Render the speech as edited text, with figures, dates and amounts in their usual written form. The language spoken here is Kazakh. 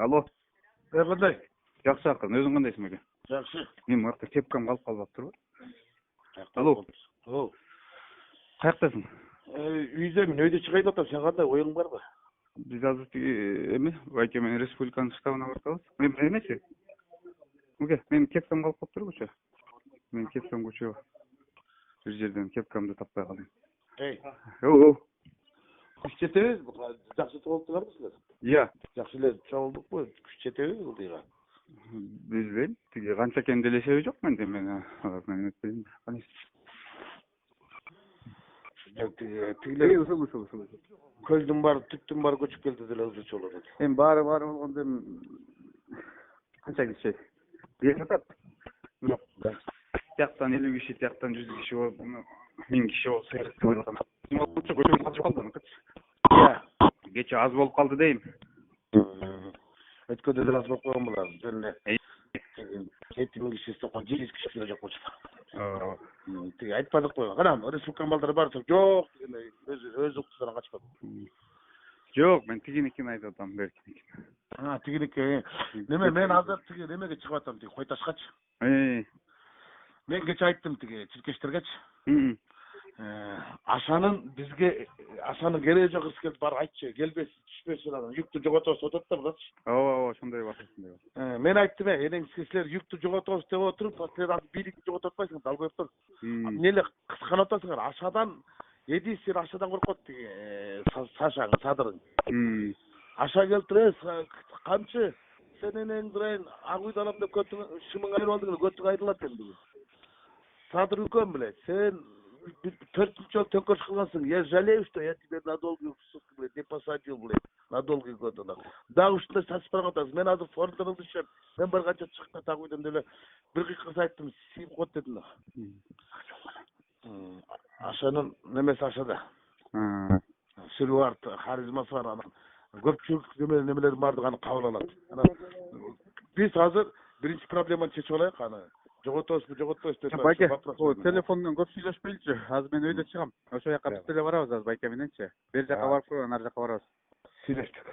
Алло. Кандай? Жақсы ақын, өзің қандайсың бәке? Жақсы. Мен мына кепкам қалып тұр ғой. Алло. О. Қаяқтасың? Үйдемін, өйде шығайын атам, сен қандай ойың бар ба? Біз азыр эме, Байкемен республиканың штабына барып Мен эмесе? Мүге, мен кепкам қалып тұр көше. Мен кепкам көше. Bir жерден кепкамды таппай қалдым. Оу. Күш жетебіз, жақсы толып тұрармыз сілер? Иә. Жақсы елер чабылдық қой, күш жетебіз бұл дейға. Білбеймін, тіге қанша кенделесеу жоқ менде, мен өтпеймін. Тігілер көлдің бар, түптің бар көшіп келді ділі өзі чолады. Мен бары болғанда қанша кеше? Бері жатады. Тияқтан 50 кişi, тияқтан 100 кişi ол, 1000 кişi ол сыйырып ойлатам. Көшемен қашып қалды. Иә. Кеше аз болып қалды деймін. Өткенде де аз болып қойған бұлар. Жөніне 7000 кişi соққан 700 кişi келе жоқ қойшы. Теге айтпадық қой. Қарам, республиканың балдары бар, жоқ дегенде өз ұқтысынан қашпады. Жоқ, мен тигенекін айтып атам, беркенекін. Тигенеке. Неме, мен азыр тиге немеге шығып атам, тиге қойташқач. Мен кеше айттым тиге чиркештергечи. Ашанын кереги жок келип бар айтчы, келбесин, түшпөсүн анан жүктү жоготобуз отот да бурачы. Ооба, ошондой бар. Мен айттым, энең силер жүктү жоготобуз деп отуруп, силер бийликти жоготуп атпайсыңар, далбоевдор. Эмне кысканып атасыңар? Ашадан Едисин ашадан коркот тиги Сашаң, Садырың. Аша келтирес, камчы, сен энең дурайын ак үйдү алам деп көтүң шымың айрып алдың, көтүң айрылат эмди. Садыр үлкен білет, сен 4-ші жол төңкеріс қылғансың, я жалею, что я тебе на долгий срок, блядь, не посадил, блядь, на долгий год. Да ушундай сасып барып атасың, мен азыр форумдарыңды ішем, мен бір қанша чыққа тақ үйден деле бір қиқыз айттым, сиіп қот дедім. Ашанын немесі ашада. Сүрвард, харизмасы бар, анан көпчүлүк немелер бардыгы аны кабыл алат. Биз азыр биринчи проблеманы чечип алайык, аны жоготосузбу деп. Байке, телефондон көп сүйлөшпөйлүчү. Азыр мен өйдө чыгам. Ошо жака биз деле барабыз азыр Байке мененчи. Бер жака барып, ар жака барабыз. Сүйлөштүк.